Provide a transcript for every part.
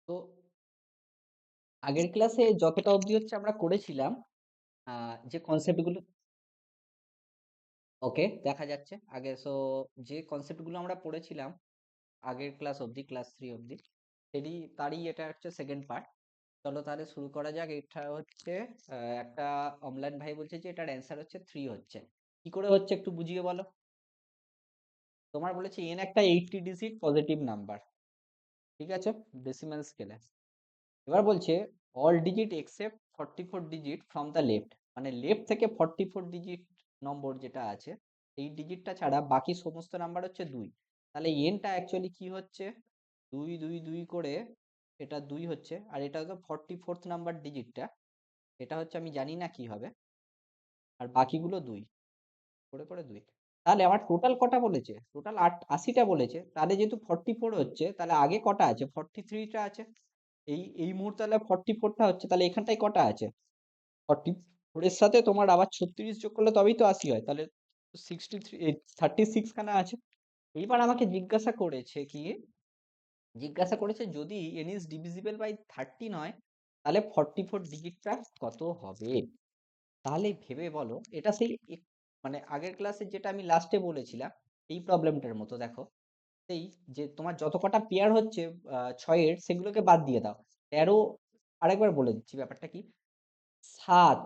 তো আগের ক্লাসে যতটা অবধি হচ্ছে আমরা করেছিলাম, যে কনসেপ্ট গুলো ওকে দেখা যাচ্ছে আগে। যে কনসেপ্ট গুলো আমরা পড়েছিলাম আগের ক্লাস অবধি, ক্লাস 3 অবধি, তারই এটা হচ্ছে সেকেন্ড পার্ট। চলো তাহলে শুরু করা যাক। এটা হচ্ছে একটা অমলান ভাই বলছে যে এটার অ্যান্সার হচ্ছে 3 হচ্ছে। কি করে হচ্ছে একটু বুঝিয়ে বলো। তোমার বলেছে এন একটা 80 ডিজিট পজিটিভ নাম্বার, ঠিক আছে, ডেসিমাল স্কেলে। এবার বলছে all digit except 44 digit from the left, মানে লেফট থেকে 44 ডিজিট নম্বর যেটা আছে এই ডিজিটটা ছাড়া বাকি সমস্ত নাম্বার হচ্ছে 2। তাহলে এনটা অ্যাকচুয়ালি কি হচ্ছে, 2 2 2 করে এটা 2 হচ্ছে, আর এটা হচ্ছে 44th নাম্বার ডিজিটটা, এটা হচ্ছে আমি জানি না কি হবে, আর বাকিগুলো 2 করে করে 2। তাহলে আমার টোটাল কটা বলেছে, টোটাল 80টা বলেছে। তাহলে যেহেতু 44 হচ্ছে, তাহলে আগে কটা আছে, 43টা আছে। এই মুহূর্তে তাহলে 44টা হচ্ছে, তাহলে এখানটায় কটা আছে, 44 এর সাথে তোমার আবার 36 যোগ করলে তবেই তো 80 হয়, তাহলে 36 খানা আছে। এইবার আমাকে জিজ্ঞাসা করেছে যদি n is divisible by 13 হয়, তাহলে 44 ডিজিটটা কত হবে। তাহলে ভেবে বলো, এটা সেই মানে আগের ক্লাসে যেটা আমি লাস্টে বলেছিলাম এই প্রবলেমটার মতো। দেখো সেই যে তোমার যত কটা পেয়ার হচ্ছে 6-এর, সেগুলোকে বাদ দিয়ে দাও। 13, আরেকবার বলে দিচ্ছি ব্যাপারটা কি, 7,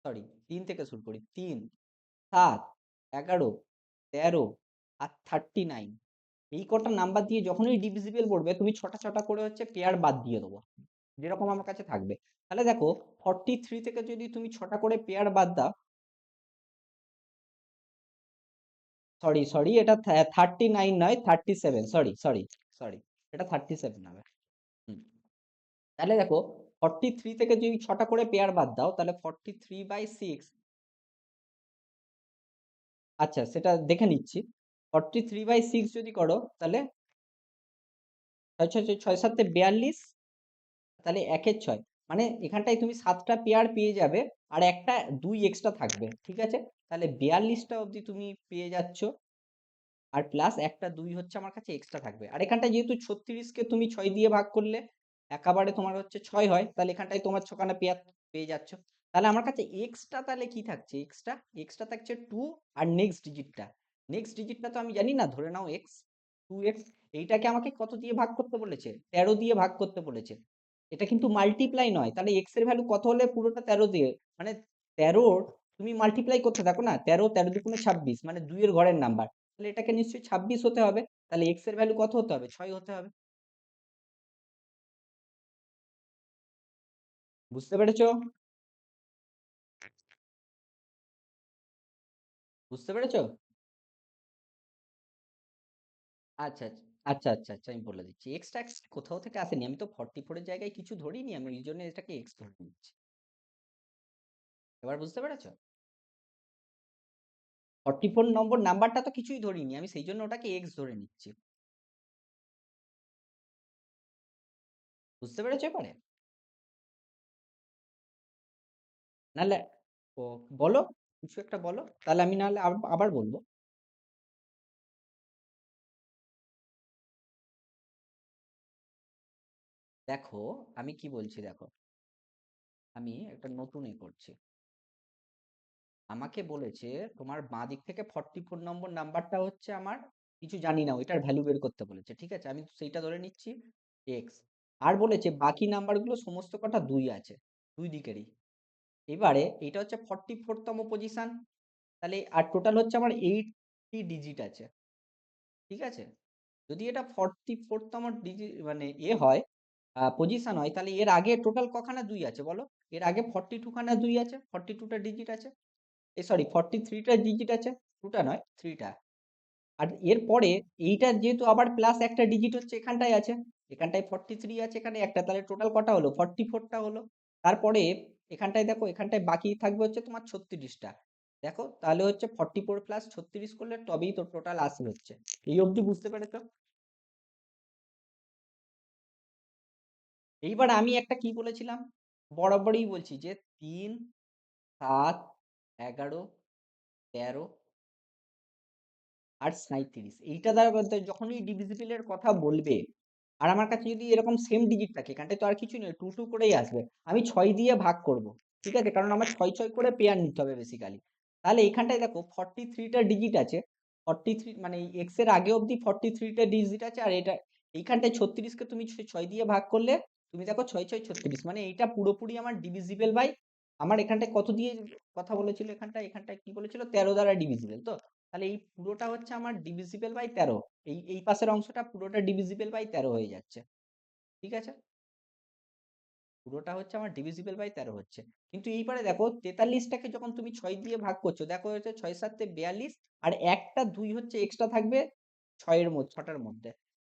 সরি 3 থেকে শুরু করি, 3, 7, 11, 13 আর 39, এই কটা নাম্বার দিয়ে যখনই ডিভিজিবল পড়বে তুমি ছটা ছটা করে হচ্ছে পেয়ার বাদ দিয়ে দেবো, যেরকম আমার কাছে থাকবে। তাহলে দেখো 43 থেকে যদি তুমি ছটা করে পেয়ার বাদ দাও, সরি সরি এটা 39 নয়, 37, সরি সরি সরি, এটা 37 হবে। হুম। তাহলে দেখো 43 থেকে যদি ছটা করে পেয়ার বাদ দাও, তাহলে 43/6, আচ্ছা সেটা দেখে নিচ্ছি। 43/6 যদি করো, তাহলে 6 6 6 7 42, তাহলে 1-এর 6, মানে এখানটায় তুমি 7টা পেয়ার পেয়ে যাবে, আর একটা 2 এক্সট্রা থাকবে, ঠিক আছে। তাহলে 42টা অবধি তুমি পেয়ে যাচ্ছ, আর প্লাস একটা 2 হচ্ছে আমার কাছে এক্সট্রা থাকবে। আর এখানটায় যেহেতু 36কে তুমি 6 দিয়ে ভাগ করলে একেবারে তোমার হচ্ছে 6 হয়, তাহলে এখানটায় তোমার 6খানা পেয়ার পেয়ে যাচ্ছ। তাহলে আমার কাছে এক্সট্রা তাহলে কি থাকছে, এক্সট্রা এক্সট্রা থাকছে 2, আর নেক্সট ডিজিটটা তো আমি জানি না, ধরে নাও এক্স, 2x। এইটাকে আমাকে কত দিয়ে ভাগ করতে বলেছে, 13 দিয়ে ভাগ করতে বলেছে। এটা কিন্তু মাল্টিপ্লাই নয়, তাহলে এক্স এর ভ্যালু কত হলে পুরোটা 13 দিয়ে, মানে 13 তুমি মাল্টিপ্লাই করতে থাকো না, 13 13 দুগুণে 26, মানে 2 এর ঘরের নাম্বার, তাহলে এটাকে নিশ্চয়ই 26 হতে হবে। তাহলে এক্স এর ভ্যালু কত হতে হবে, 6 হতে হবে। বুঝতে পেরেছো, বুঝতে পেরেছো? আচ্ছা আচ্ছা আচ্ছা আচ্ছা, আমি বলে দিচ্ছি, এক্সটা কোথাও থেকে আসেনি, আমি তো 44 এর জায়গায় কিছু ধরিনি, আমি এই জন্য এটাকে এক্স ধরে নিচ্ছি। এবার বুঝতে পেরেছো, 44 নম্বর নাম্বারটা তো কিছুই ধরিনি আমি, সেই জন্য ওটাকে এক্স ধরে নিচ্ছি। বুঝতে পেরেছো এবারে? নাহলে ও, বলো, কিছু একটা বলো, তাহলে আমি নাহলে আবার বলবো। দেখো আমি কি বলছি, দেখো আমি একটা নতুন করছি। আমাকে বলেছে তোমার বাঁ দিক থেকে 44 নম্বর নাম্বারটা হচ্ছে আমার কিছু জানি না, ওইটার ভ্যালু বের করতে বলেছে, ঠিক আছে, আমি সেইটা ধরে নিচ্ছি এক্স। আর বলেছে বাকি নাম্বারগুলো সমস্ত কটা 2 আছে, দুই দিকেরই। এবারে এটা হচ্ছে 44তম পজিশন, তাহলে আর টোটাল হচ্ছে আমার 80 ডিজিট আছে, ঠিক আছে। যদি এটা 44তম ডিজিট মানে হয়, পজিশন হয়, তাহলে এর আগে টোটাল কখানা 2 আছে বলো। এর আগে 42 খানা 2 আছে, 42টা ডিজিট আছে, সরি 43টা ডিজিট আছে, 2টা নয় 3টা। আর এরপরে এইটার যেহেতু আবার প্লাস একটা ডিজিট হচ্ছে এখানটায় আছে, এখানটায় 43 আছে, এখানে একটা, তাহলে টোটাল কটা হলো, 44টা হলো। তারপরে এখানটায় দেখো, এখানটায় বাকি থাকবে হচ্ছে তোমার 36টা। দেখো তাহলে হচ্ছে 44 প্লাস 36 করলে তবেই তো টোটাল 80 হচ্ছে। এই অবধি বুঝতে পেরেছো? এইবার আমি একটা কি বলেছিলাম, বরাবরই বলছি যে 3, 7, 11, 13 আর 37, এইটা দ্বারা যখনই ডিভিজিবল এর কথা বলবে, আর আমার কাছে যদি এরকম সেম ডিজিট থাকে, এখানটায় তো আর কিছু নেই, 2 2 করেই আসবে। আমি 6 দিয়ে ভাগ করব, ঠিক আছে, কারণ আমার 6 6 করে পেয়ার নিতে হবে বেসিক্যালি। তাহলে এখানটায় দেখো 43 টা ডিজিট আছে, 43 মানে এক্স এর আগে অবধি 43 টা ডিজিট আছে, আর এটা এইখানটায় 36 কে তুমি 6 দিয়ে ভাগ করলে তুমি দেখো 6 6 36, মানে এইটা পুরোপুরি আমার ডিভিজিবল বাই, আমার এখানটায় কত দিয়ে কথা বলেছিল, এখানটায় কি বলেছিল, 13 দ্বারা ডিভিজিবল। তো তাহলে এই পুরোটা হচ্ছে আমার ডিভিজিবল বাই 13, এই পাশের অংশটা পুরোটা ডিভিজিবল বাই 13 হয়ে যাচ্ছে, ঠিক আছে, পুরোটা হচ্ছে আমার ডিভিজিবল বাই 13 হচ্ছে। কিন্তু এইবারে দেখো 43টাকে যখন তুমি 6 দিয়ে ভাগ করছো, দেখো হচ্ছে 6 7 42, আর একটা 2 হচ্ছে এক্সট্রা থাকবে 6টার মধ্যে।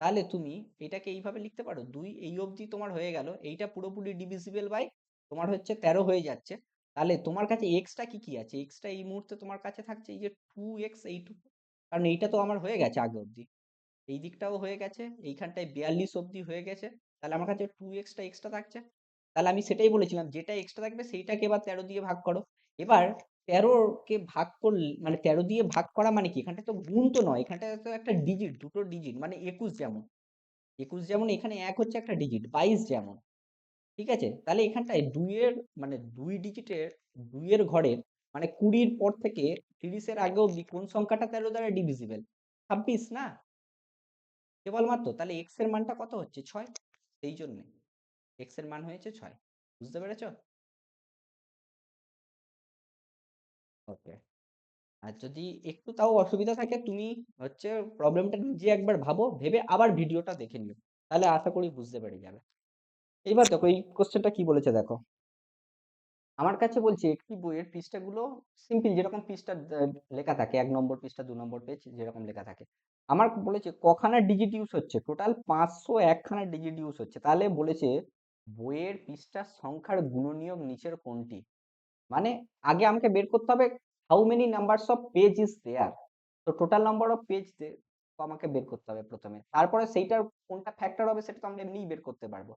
তাহলে তুমি এটাকে এইভাবে লিখতে পারো, 2 এই অবধি তোমার হয়ে গেল, এইটা পুরোপুরি ডিভিজিবল বাই তোমার হচ্ছে 13 হয়ে যাচ্ছে। তাহলে তোমার কাছে এক্সট্রা কি কি আছে, এক্সট্রা এই মুহূর্তে তোমার কাছে থাকছে এই যে 2x এইটুকু, কারণ এইটা তো আমার হয়ে গেছে আগে অবধি, এই দিকটাও হয়ে গেছে, এইখানটায় 42 অবধি হয়ে গেছে। তাহলে আমার কাছে 2x টা এক্সট্রা থাকছে। তাহলে আমি সেটাই বলেছিলাম, যেটা এক্সট্রা থাকবে সেইটাকে এবার 13 দিয়ে ভাগ করো। এবার 13 কে ভাগ করলে মানে 13 দিয়ে ভাগ করা মানে কি, এখানটা তো গুণ তো নয়, এখানটা তো একটা ডিজিট, দুটো ডিজিট, মানে 21 যেমন, 21 যেমন এখানে 1 হচ্ছে একটা ডিজিট, 22 যেমন, ঠিক আছে। তাহলে এখানটায় 2 এর মানে 2 ডিজিটের 2 এর ঘরের মানে 20 পর থেকে 30 এর আগে অবধি কোন সংখ্যাটা 13 দ্বারা ডিভিজিবল, 26 না, কেবলমাত্র। তাহলে এক্স এর মানটা কত হচ্ছে, 6, সেই জন্য এক্স এর মান হয়েছে 6, বুঝতে পেরেছো? ওকে। আর যদি একটু তাও অসুবিধা থাকে, তুমি হচ্ছে প্রবলেমটা নিজে একবার ভাবো, ভেবে আবার ভিডিওটা দেখে নিও, তাহলে আশা করি বুঝতে পেরে যাবে। এবার দেখো এই কোশ্চেনটা কি বলেছে, দেখো আমার কাছে বলছে একটি বইয়ের পৃষ্ঠাগুলো সিম্পল, যেরকম পৃষ্ঠা লেখা থাকে, 1 নম্বর পৃষ্ঠা, 2 নম্বর পেজ, যেরকম লেখা থাকে, আমার বলেছে কখানা ডিজিট ইউজ হচ্ছে, টোটাল 501 খানা ডিজিট ইউজ হচ্ছে। তাহলে বলেছে বইয়ের পৃষ্ঠার সংখ্যার গুণনীয়ক নিচের কোনটি, মানে আগে আমাকে বের করতে হবে how many numbers of page is there, তো টোটাল নাম্বার অফ পেজ আমাকে বের করতে হবে প্রথমে, তারপরে সেইটার কোনটা ফ্যাক্টর হবে সেটা তো আমরা এমনিই বের করতে পারবো,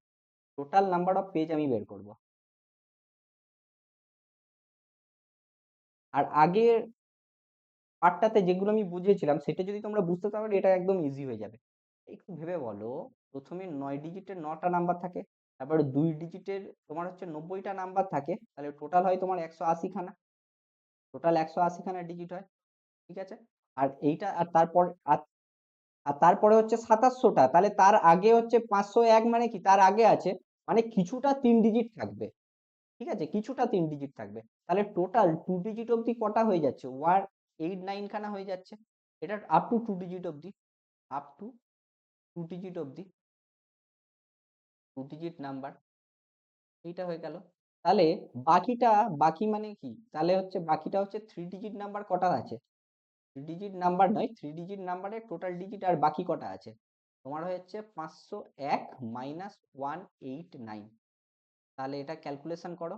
টোটাল নাম্বার অফ পেজ আমি বের করব। আর আগের পার্টটাতে যেগুলো আমি বুঝিয়েছিলাম সেটা যদি তোমরা বুঝতে পারো, এটা একদম ইজি হয়ে যাবে। একটু ভেবে বলো, প্রথমে 9 ডিজিটের 9টা নাম্বার থাকে, তারপরে 2 ডিজিটের তোমার হচ্ছে 90টা নাম্বার থাকে, তাহলে টোটাল হয় তোমার 180 খানা, টোটাল 180 খানা ডিজিট হয়, ঠিক আছে। আর এইটা আর তারপর আর আর তারপরে হচ্ছে 2700টা, তাহলে তার আগে হচ্ছে 501, মানে কি তার আগে আছে, মানে কিছুটা 3 ডিজিট থাকবে, ঠিক আছে, কিছুটা 3 ডিজিট থাকবে। তাহলে টোটাল 2 ডিজিট অবধি কটা হয়ে যাচ্ছে, 189 খানা হয়ে যাচ্ছে, এটা আপ টু 2 ডিজিট অবধি, আপ টু 2 ডিজিট অবধি, 2 ডিজিট নাম্বার, এইটা হয়ে গেল। তাহলে বাকিটা, বাকি মানে কি, তাহলে হচ্ছে বাকিটা হচ্ছে 3 ডিজিট নাম্বার কটা আছে, 3 ডিজিট নাম্বার নয়, 3 ডিজিট নাম্বারের টোটাল ডিজিট আর বাকি কটা আছে, তোমার হচ্ছে 501 মাইনাস 189। তাহলে এটা ক্যালকুলেশন করো,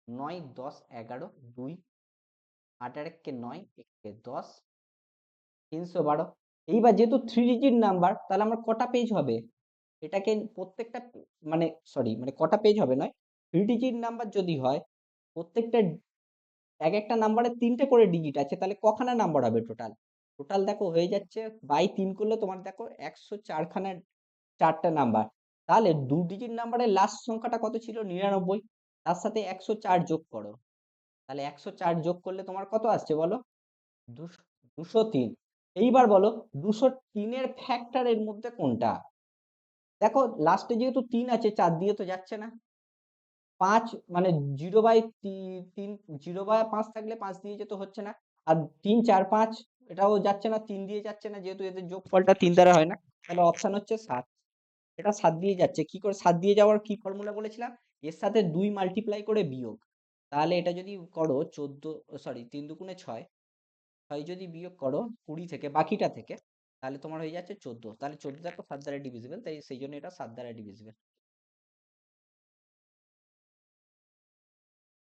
9 10 11 2, 8 আর 1 কে 9, 1 কে 10, 312। এইবার যেহেতু 3 ডিজিট নাম্বার, তাহলে আমার কটা পেজ হবে, এটাকে প্রত্যেকটা মানে সরি মানে কটা পেজ হবে নয়, 3 ডিজিট নাম্বার যদি হয়, প্রত্যেকটা এক একটা নাম্বারে 3টে করে ডিজিট আছে, তাহলে কখানা নাম্বার হবে টোটাল, টোটাল দেখো হয়ে যাচ্ছে বাই 3 করলে তোমার দেখো 104 খানা, 4টা নাম্বার। তাহলে 2 ডিজিট নাম্বারের লাস্ট সংখ্যাটা কত ছিল, 99, তার সাথে 104 যোগ করো, তাহলে 104 যোগ করলে তোমার কত আসছে বলো, 203। এইবার বলো 203 এর ফ্যাক্টরের মধ্যে কোনটা, দেখো লাস্টে যেহেতু 3 আছে, 4 দিয়ে তো যাচ্ছে না, 5 মানে 0/3, 0/5 থাকলে 5 দিয়ে যেতে হচ্ছে না, আর 3 4 5 এটাও যাচ্ছে না, 3 দিয়ে যাচ্ছে না, যেহেতু এদের যোগফলটা 3 দ্বারা হয় না, তাহলে অপশন হচ্ছে 7, এটা 7 দিয়ে যাচ্ছে। কি করে 7 দিয়ে যাওয়ার কি ফর্মুলা বলেছিলাম, এর সাথে 2 মাল্টিপ্লাই করে বিয়োগ, তাহলে এটা যদি করো 14, সরি 3 দুগুণে 6, 6 যদি বিয়োগ করো 20 থেকে বাকিটা থেকে, তাহলে তোমার হয়ে যাচ্ছে 14, তাহলে 14 দেখো 7 দ্বারা ডিভিজিবল, তাই সেই জন্য এটা 7 দ্বারা ডিভিজিবল।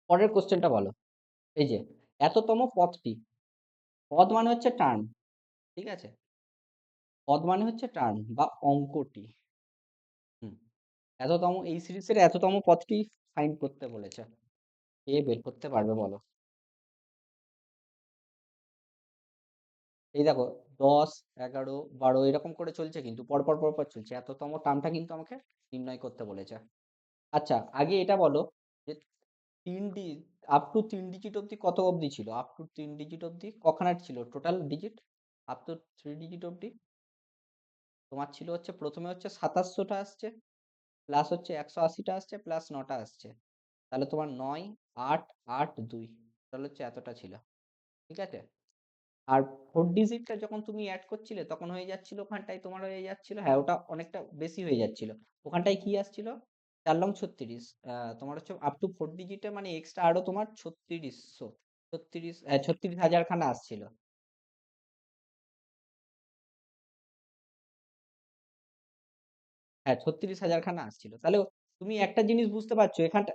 পরের কোশ্চেনটা বলো, এই যে এততম পদটি, পদ মানে হচ্ছে টার্ম, ঠিক আছে, পদ মানে হচ্ছে টার্ম বা অঙ্কটি, হুম, এততম এই সিরিজের এততম পদটি ফাইন্ড করতে বলেছে, কে বের করতে পারবে বলো। এই দেখো 10, 11, 12 এরকম করে চলছে, কিন্তু পরপর পরপর চলছে, এততম টার্মটা কিন্তু আমাকে নির্ণয় করতে বলেছে। আচ্ছা, আগে এটা বলো যে তিন ডি আপ টু 3 ডিজিট অব্দি কত অব্দি ছিল? আপ টু 3 ডিজিট অব্দি কখানা ছিল total digit? Up to 3 digit অব্দি তোমার ছিল হচ্ছে, প্রথমে হচ্ছে 2700টা আসছে, প্লাস হচ্ছে 180টা আসছে, প্লাস 9টা আসছে। তাহলে তোমার 9, 8, 8, 2, তাহলে হচ্ছে এতটা ছিল। ঠিক আছে? আর 4 ডিজিটটা যখন তুমি অ্যাড করছিলে তখন হয়ে যাচ্ছিল, ওখানটায় তোমার হয়ে যাচ্ছিল, হ্যাঁ ওটা অনেকটা বেশি হয়ে যাচ্ছিল। ওখানটায় কি আসছিল? 4 লং 36, তোমার হচ্ছে আপ টু 4 ডিজিটে মানে এক্সট্রা আরো তোমার 3600, 36,000 খানা আসছিল। হ্যাঁ, 36,000 খানা আসছিল। তাহলে তুমি একটা জিনিস বুঝতে পারছো এখানটা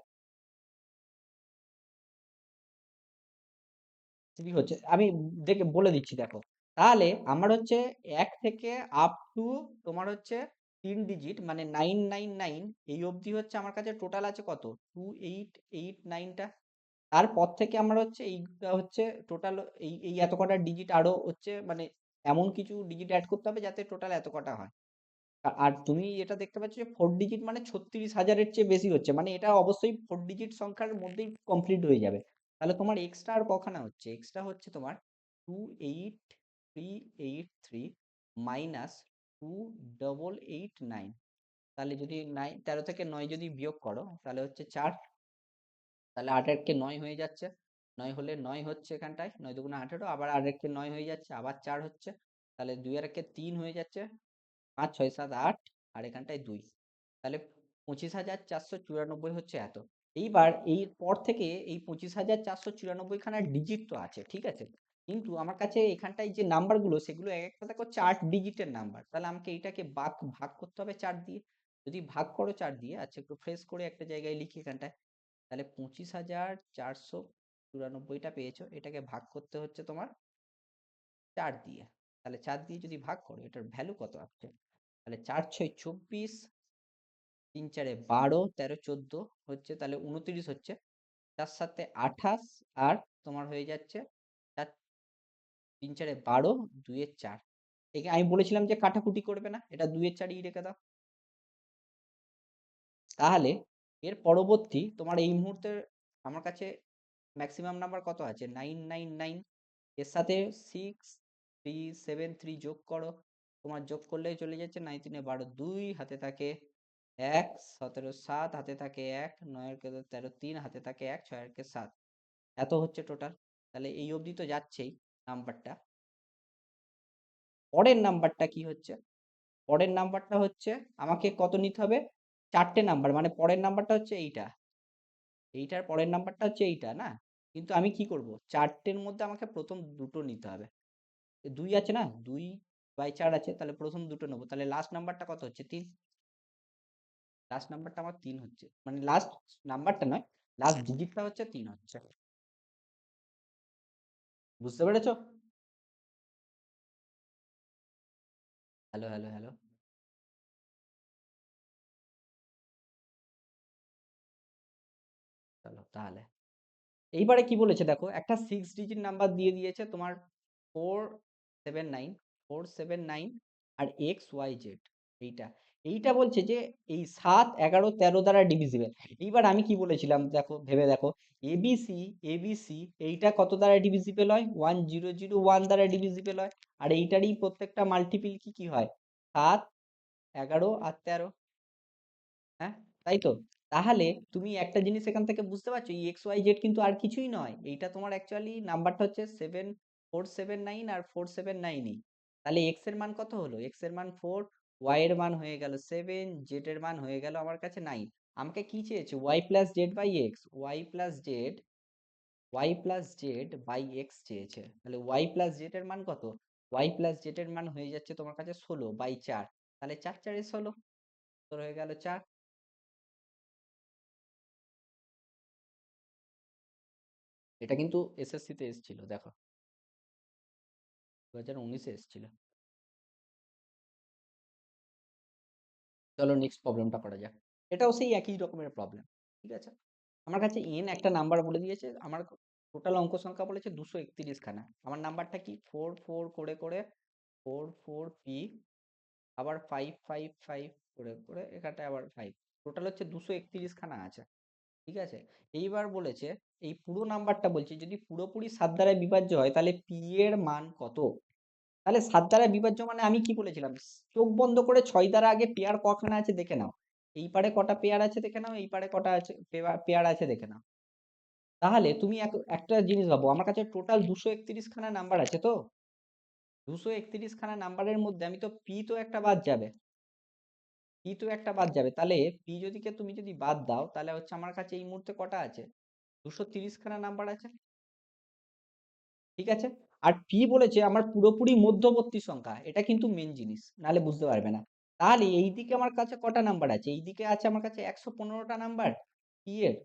কি হচ্ছে, আমি দেখে বলে দিচ্ছি দেখো। তাহলে আমার হচ্ছে এক থেকে আপ টু তোমার হচ্ছে 3 ডিজিট মানে 999, এই অবধি হচ্ছে আমার কাছে টোটাল আছে কত? 2889টা। তারপর থেকে আমার হচ্ছে এইটা হচ্ছে টোটাল, এই এই এত কটা ডিজিট আরো হচ্ছে মানে এমন কিছু ডিজিট অ্যাড করতে হবে যাতে টোটাল এত কটা হয়। আর তুমি এটা দেখতে পাচ্ছ যে 4 ডিজিট মানে 36,000-এর চেয়ে বেশি হচ্ছে, মানে এটা অবশ্যই 4 ডিজিট সংখ্যার মধ্যেই কমপ্লিট হয়ে যাবে। তাহলে তোমার এক্সট্রা আর কখানা হচ্ছে? এক্সট্রা হচ্ছে তোমার 28383 মাইনাস 2889। তাহলে যদি 13 থেকে 9 যদি বিয়োগ করো তাহলে হচ্ছে 4, তাহলে 8 9 হয়ে যাচ্ছে। 9 হলে 9 হচ্ছে এখানটায়, 9 দুগুণে 18, আবার 8 9 হয়ে যাচ্ছে, আবার 4 হচ্ছে, তাহলে 2 আর 3 হয়ে যাচ্ছে, 5 6 7 8, আর এখানটায় 2। তাহলে 25,494 হচ্ছে এত। এইবার এই পর থেকে এই 25,494 খানা ডিজিট তো আছে, ঠিক আছে, কিন্তু আমার কাছে এখানটায় যে নাম্বার গুলো সেগুলো এক একটা দেখো 4 ডিজিটের নাম্বার। তাহলে আমাকে এইটাকে ভাগ ভাগ করতে হবে 4 দিয়ে। যদি ভাগ করো 4 দিয়ে, আচ্ছা একটু ফ্রেশ করে একটা জায়গায় লিখি এখানটায়। তাহলে 25,494টা পেয়েছো, এটাকে ভাগ করতে হচ্ছে তোমার 4 দিয়ে। তাহলে 4 দিয়ে যদি ভাগ করো এটার ভ্যালু কত আসছে? তাহলে 4 6 24, 3 4 12, 13 14 হচ্ছে, তাহলে 29 হচ্ছে, 4 7 28, আর তোমার হয়ে যাচ্ছে 4 3 4 12, 2 4। একে আমি বলেছিলাম যে কাটাকুটি করবে না, এটা 2 4ই রেখে দাও। তাহলে এর পরবর্তী তোমার এই মুহূর্তে আমার কাছে ম্যাক্সিমাম নাম্বার কত আছে? 999। এর সাথে 6373 যোগ করো, তোমার যোগ করলেই চলে যাচ্ছে 9 3 12, 2 হাতে থাকে 1, 17 7 হাতে থাকে 1, 9 13 3 হাতে থাকে 1, 6 7, এত হচ্ছে টোটাল। তাহলে এই অবধি তো যাচ্ছেই নাম্বারটা। পরের নাম্বারটা কি হচ্ছে? পরের নাম্বারটা হচ্ছে আমাকে কত নিতে হবে? 4টে নাম্বার, মানে পরের নাম্বারটা হচ্ছে এইটা, এইটার পরের নাম্বারটা হচ্ছে এইটা না? কিন্তু আমি কি করব, 4টের মধ্যে আমাকে প্রথম দুটো নিতে হবে। 2 আছে না, 2/4 আছে, তাহলে প্রথম দুটো নেবো। তাহলে লাস্ট নাম্বারটা কত হচ্ছে? 3। লাস্ট নাম্বারটা আমার 3 হচ্ছে, মানে লাস্ট নাম্বারটা নয়, লাস্ট ডিজিটটা হচ্ছে 3 হচ্ছে। বুঝতে পেরেছো? Hello hello hello. চলো তাহলে এইবারে কি বলেছে দেখো, একটা 6 ডিজিট নাম্বার দিয়ে দিয়েছে তোমার 479, 479, আর XYZ। এইটা এইটা বলছে যে এই 7 11 13 দ্বারা ডিভিজিবল। এইবার আমি কি বলেছিলাম দেখো, ভেবে দেখো, এবিসি, এবিসি এইটা কত দ্বারা ডিভিজিবল হয়? 1001 দ্বারা ডিভিজিবল হয়। আর এইটারই প্রত্যেকটা মাল্টিপিল কি কি হয়? 7 11 আর 13। হ্যাঁ, তাই তো। তাহলে তুমি একটা জিনিস এখান থেকে বুঝতে পারছো, এই এক্স ওয়াই জেড কিন্তু আর কিছুই নয়, এইটা তোমার অ্যাকচুয়ালি নাম্বারটা হচ্ছে 7479 আর 479ই। তাহলে এক্স এর মান কত হলো? এক্স এর মান 4, ওয়াই এর মান হয়ে গেল 7, জেড এর মান হয়ে গেল আমার কাছে 9। আমাকে কি চেয়েছে? Y plus Z by X, Y plus Z by X চেয়েছে। তাহলে ওয়াই প্লাস জেড এর মান কত? ওয়াই প্লাস জেড এর মান হয়ে যাচ্ছে তোমার কাছে 16/4। তাহলে 4 4 16, তোর হয়ে গেল 4। এটা কিন্তু এসএসসি তে এসেছিল দেখো, 2019-এ এসেছিল। চলো নেক্সট প্রবলেমটা করা যাক। এটাও সেই একই রকমের প্রবলেম। ঠিক আছে, আমার কাছে এন একটা নাম্বার বলে দিয়েছে, আমার টোটাল অঙ্ক সংখ্যা বলেছে 231 খানা। আমার নাম্বারটা কি? 4 4 করে করে 4 4 পি আবার 5 5 5 করে করে এখানটায় আবার 5, টোটাল হচ্ছে 231 খানা আছে। ঠিক আছে, এইবার বলেছে এই পুরো নাম্বারটা বলছে যদি পুরোপুরি 7 দ্বারা বিভাজ্য হয় তাহলে পি এর মান কত। তাহলে 7 দ্বারা বিভাজ্য মানে আমি কি বলেছিলাম, চোখ বন্ধ করে 6 দ্বারা আগে পেয়ার কখানা আছে দেখে নাও, এই পারে কটা পেয়ার আছে দেখে নাও, এই পারে কটা আছে পেয়ার আছে দেখে নাও। তাহলে তুমি একটা জিনিস ভাবো, আমার কাছে টোটাল 231 খানা নাম্বার আছে, তো 231 খানা নাম্বারের মধ্যে আমি তো পি তো একটা বাদ যাবে, পি তো একটা বাদ যাবে, তাহলে পি যদি তুমি যদি বাদ দাও তাহলে হচ্ছে আমার কাছে এই মুহূর্তে কটা আছে, 230 খানা নাম্বার আছে। ঠিক আছে, আর পি বলেছে আমার পুরোপুরি মধ্যবর্তী সংখ্যা, এটা কিন্তু মেন জিনিস, নাহলে বুঝতে পারবে না। তাহলে এই দিকে আমার কাছে কটা নাম্বার আছে, এই দিকে আছে আমার কাছে 115টা নাম্বার পি এর,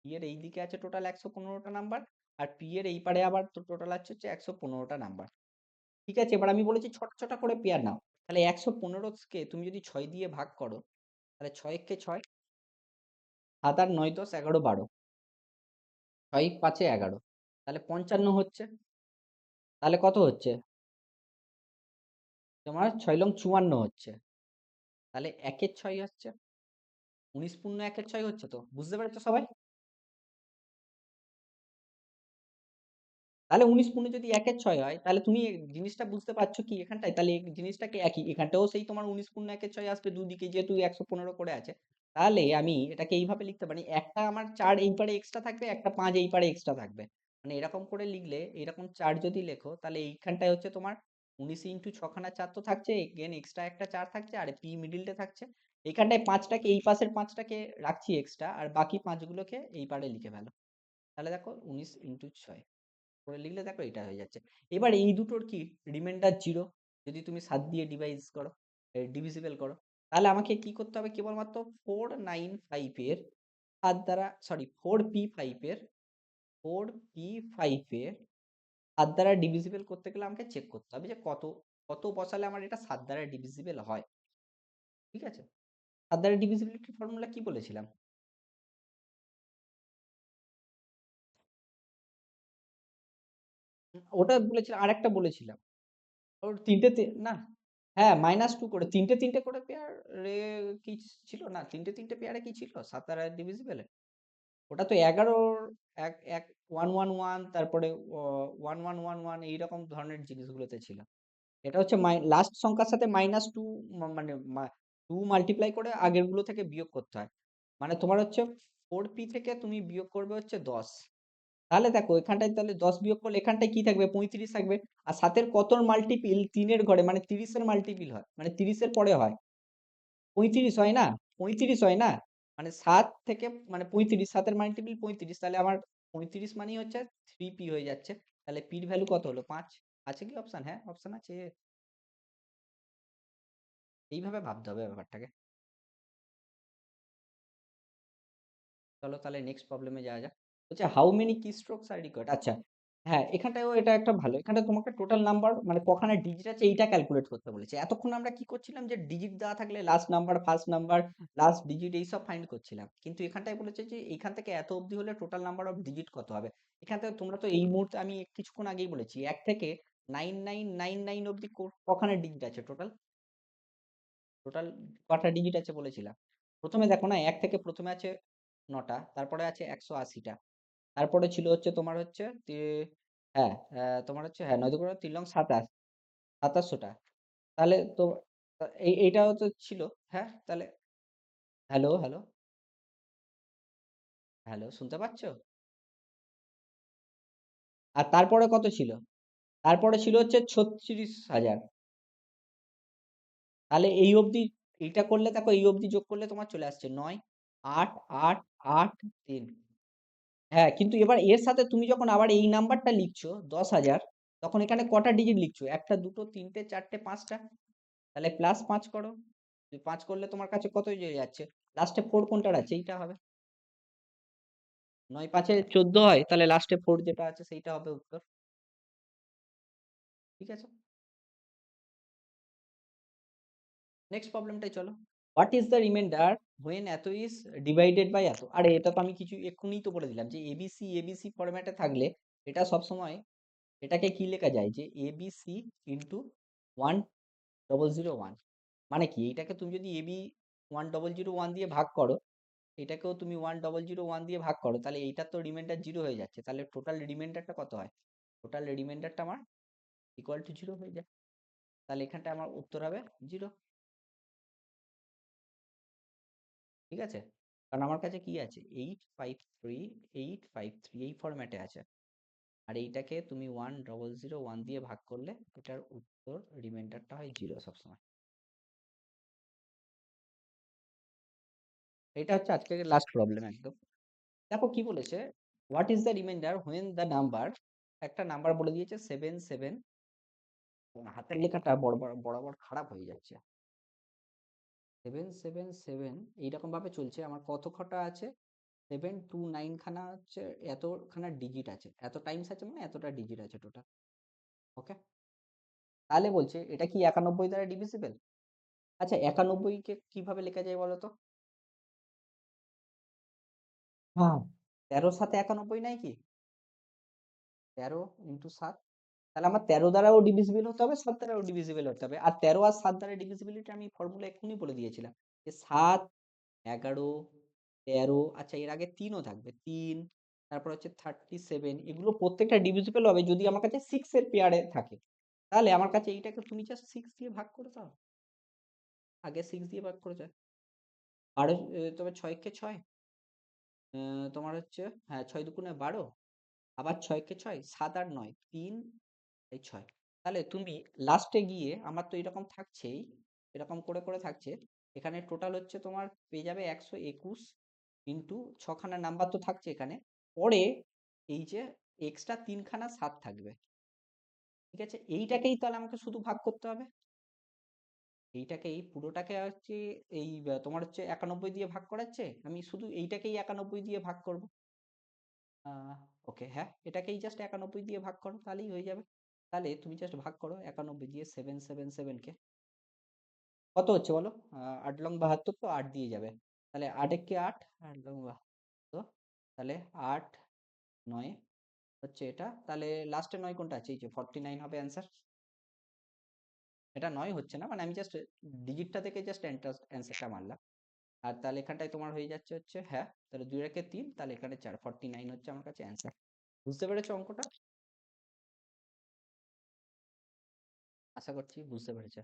পি এর এই দিকে আছে টোটাল 115টা নাম্বার, আর পি এর এই পারে আবার টোটাল আছে হচ্ছে 115টা নাম্বার। ঠিক আছে, এবার আমি বলেছি ছোট ছোট করে পেয়ার নাও, তাহলে 115কে তুমি যদি 6 দিয়ে ভাগ করো, তাহলে 6 কে 6, 7 আর 9 10 11 12, 6 5 11, তাহলে 55 হচ্ছে। তাহলে কত হচ্ছে তোমার, 6 লং 54 হচ্ছে। তাহলে 1-6 হচ্ছে, 19 পূর্ণ 1-6 হচ্ছে, তো বুঝতে পেরেছো সবাই। তাহলে 19 পূর্ণ যদি 1-6 হয়, তাহলে তুমি এই জিনিসটা বুঝতে পারছো কি এখানটায়, তাহলে এই জিনিসটাকে একই, এখানটাও সেই তোমার 19 পূর্ণ 1-6 আসবে দুদিকে, যেহেতু 115 করে আছে। তাহলে আমি এটাকে এইভাবে লিখতে পারি, একটা আমার 4 এই পারে এক্সট্রা থাকবে, একটা 5 এই পারে এক্সট্রা থাকবে, মানে এরকম করে লিখলে, এরকম 4 যদি লেখো তাহলে এইখানটায় হচ্ছে তোমার 19 ইন্টু 6 খানা 4 তো থাকছে, এগেন এক্সট্রা একটা 4 থাকছে, আর পি মিডিলটা থাকছে। এখানটায় 5টাকে, এই পাশের 5টাকে রাখছি এক্সট্রা, আর বাকি 5গুলোকে এই পারে লিখে ফেলো। তাহলে দেখো 19 ইন্টু 6 করে লিখলে দেখো এটা হয়ে যাচ্ছে। এবার এই দুটোর কি রিমাইন্ডার 0, যদি তুমি 7 দিয়ে ডিভিজিবল করো, তাহলে আমাকে কি করতে হবে, কেবলমাত্র 495 এর 7 দ্বারা, সরি 4p5 এর 4p5 এর 7 দ্বারা ডিভিজিবল করতে গেলে আমাকে চেক করতে হবে যে কত কত বসালে আমার এটা 7 দ্বারা ডিভিজিবল হয়। ঠিক আছে, 7 দ্বারা ডিভিজিবিলিটি ফর্মুলা কি বলেছিলাম, ওটা বলেছিলাম, আরেকটা বলেছিলাম, ওর তিনটে না, হ্যাঁ -2 করে তিনটে তিনটে করে পেয়ার রে, কি ছিল না, তিনটে তিনটে পেয়ারে কি ছিল 7 দ্বারা ডিভিজিবল। ওটা তো 11 এক এক 1 1 1, তারপরে 1 1 1 1 এইরকম ধরনের জিনিসগুলোতে ছিল। এটা হচ্ছে লাস্ট সংখ্যার সাথে -2, মানে 2 মাল্টিপ্লাই করে আগের গুলো থেকে বিয়োগ করতে হয়, মানে তোমার হচ্ছে 4p থেকে তুমি বিয়োগ করবে হচ্ছে 10। তাহলে দেখো এখানটায় তাহলে 10 বিয়োগ করলে এখানটায় কি থাকবে, 35 থাকবে। আর 7-এর কতর মাল্টিপিল 3-এর ঘরে, মানে 30-এর মাল্টিপিল হয়, মানে 30-এর পরে হয়, 35 হয় না, 35 হয় না, মানে 7 থেকে মানে 35, 7-এর মাল্টিপিল 35, তাহলে আমার 35 মানেই হচ্ছে 3p হয়ে যাচ্ছে। তাহলে পির ভ্যালু কত হলো, 5। আছে কি অপশন, হ্যাঁ অপশন আছে। এইভাবে ভাবতে হবে ব্যাপারটাকে। চলো তাহলে নেক্সট প্রবলেমে যাওয়া যাক। হচ্ছে হাউ মেনি কি স্ট্রোকস আর রিকোয়ার্ড। আচ্ছা, হ্যাঁ এখানটাও এটা একটা ভালো, এখানটা তোমাকে টোটাল নাম্বার মানে কখানা ডিজিট আছে এইটা ক্যালকুলেট করতে বলেছে। এতক্ষণ আমরা কি করছিলাম, যে ডিজিট দেওয়া থাকলে last number, first number, last digit এইসব ফাইন্ড করছিলাম, কিন্তু এখানটায় বলেছে যে এখান থেকে এত অবধি হলে টোটাল নাম্বার অফ ডিজিট কত হবে। এখান থেকে তোমরা তো এই মুহূর্তে, আমি কিছুক্ষণ আগেই বলেছি, 1 থেকে 9999 অবধি কখানা ডিজিট আছে টোটাল, টোটাল কটা ডিজিট আছে বলেছিলাম। প্রথমে দেখো না, 1 থেকে প্রথমে আছে 9টা, তারপরে আছে 180টা, তারপরে ছিল হচ্ছে তোমার হচ্ছে হ্যাঁ তোমার হচ্ছে, হ্যাঁ 9 করে 3 লং 27, 2700টা। তাহলে তো এইটাও তো ছিল। হ্যাঁ তাহলে, হ্যালো হ্যালো হ্যালো, শুনতে পাচ্ছো? আর তারপরে কত ছিল, তারপরে ছিল হচ্ছে 36,000। তাহলে এই অবধি, এইটা করলে দেখো এই অবধি যোগ করলে তোমার চলে আসছে 9 8 8 8 3। হ্যাঁ, কিন্তু এবার এর সাথে তুমি যখন আবার এই নাম্বারটা লিখছো 10,000, তখন এখানে কটা ডিজিট লিখছো, একটা দুটো তিনটে চারটে পাঁচটা, তাহলে +5 করো। 5 করলে তোমার কাছে কত হয়ে যাচ্ছে, লাস্টে 4 কোনটার আছে, এইটা হবে। 9 5 এ 14 হয়, তাহলে লাস্টে 4 যেটা আছে সেইটা হবে উত্তর। ঠিক আছে, নেক্সট প্রবলেমটাই চলো। What is the reminder when এত ইজ ডিভাইডেড বাই এত। আরে এটা তো আমি কিছু এক্ষুনি তো বলে দিলাম যে এবিসি এবিসি ফরম্যাটে থাকলে এটা সব সময়, এটাকে কি লেখা যায়, যে এবিসি ইন্টু 1001 মানে কি, এইটাকে তুমি যদি এবি 1001 দিয়ে ভাগ করো, এটাকেও তুমি 1001 দিয়ে ভাগ করো, তাহলে এইটার তো রিমাইন্ডার জিরো হয়ে যাচ্ছে, তাহলে টোটাল রিমাইন্ডারটা কত হয়? টোটাল রিমাইন্ডারটা আমার ইকুয়াল টু জিরো হয়ে যায়। তাহলে এখানটা আমার উত্তর হবে জিরো। ঠিক আছে, কারণ আমার কাছে কি আছে, 853, 853 এই ফরম্যাটে আছে। আর এইটাকে তুমি 1001 দিয়ে ভাগ করলে এটার উত্তর রিমাইন্ডারটা হয় জিরো সবসময়। এটা হচ্ছে আজকের লাস্ট প্রবলেম একদম। দেখো কি বলেছে, what is the reminder when the number, একটা নাম্বার বলে দিয়েছে 77, হাতের লেখাটা বড় বরাবর খারাপ হয়ে যাচ্ছে। 777 এইরকম ভাবে চলছে, আমার কত কটা আছে, 729 খানা হচ্ছে, এতখানা ডিজিট আছে, এত টাইমস আছে, মানে এতটা ডিজিট আছে টোটাল। ওকে, তাহলে বলছে এটা কি 91 দ্বারা ডিভিজিবল? আচ্ছা, 91 কে কিভাবে লেখা যায় বলো তো? হ্যাঁ, 13 সাথে 91 নাই কি, 13 × 7, তাহলে আমার 13 দ্বারাও ডিভিজিবল হতে হবে, 7 দ্বারাও ডিভিজিবল হতে হবে। আর 13 আর 7 দ্বারা ডিভিজিবিলিটি আমি ফর্মুলা এক্ষুনি বলে দিয়েছিলাম, যে 7, 11, 13, আচ্ছা এর আগে 3ও থাকবে, 3, তারপর হচ্ছে 37, এগুলো প্রত্যেকটা ডিভিজিবল হবে যদি আমার কাছে 6 এর পেয়ারে থাকে। তাহলে আমার কাছে এইটাকে তুমি জাস্ট 6 দিয়ে ভাগ করে দাও, আগে 6 দিয়ে ভাগ করে দাও। আর তবে 6 কে 6, তোমার হচ্ছে, হ্যাঁ 6 দুগুণে 12, আবার 6 কে 6, 7 আর 9, 3, এই 6। তাহলে তুমি লাস্টে গিয়ে, আমার তো এরকম থাকছেই, এরকম করে করে থাকছে, এখানে টোটাল হচ্ছে তোমার পেয়ে যাবে 121 ইন্টু ছখানা নাম্বার তো থাকছে এখানে, পরে এই যে এক্সট্রা 3খানা 7 থাকবে। ঠিক আছে, এইটাকেই তাহলে আমাকে শুধু ভাগ করতে হবে, এইটাকেই পুরোটাকে হচ্ছে, এই তোমার হচ্ছে 91 দিয়ে ভাগ করাচ্ছে, আমি শুধু এইটাকেই 91 দিয়ে ভাগ করব। ওকে, হ্যাঁ এটাকেই জাস্ট 91 দিয়ে ভাগ করো, তাহলেই হয়ে যাবে। তাহলে তুমি জাস্ট ভাগ করো 91 দিয়ে 777 কে, কত হচ্ছে বলো? 8 লং 72, তো 8 দিয়ে যাবে, তাহলে 8 একে 8, 8 লং 72, তাহলে 8, 9 হচ্ছে এটা, তাহলে লাস্টে 9 কোনটা আছে, এই যে 49 হবে অ্যান্সার। এটা 9 হচ্ছে না, মানে আমি জাস্ট ডিজিটটা থেকে জাস্ট অ্যান্সারটা মারলাম। আর তাহলে এখানটায় তোমার হয়ে যাচ্ছে হচ্ছে, হ্যাঁ তাহলে 2 রেখে 3, তাহলে এখানে 4, 49 হচ্ছে আমার কাছে অ্যান্সার। বুঝতে পেরেছো অঙ্কটা? আশা করছি বুঝতে পেরেছো।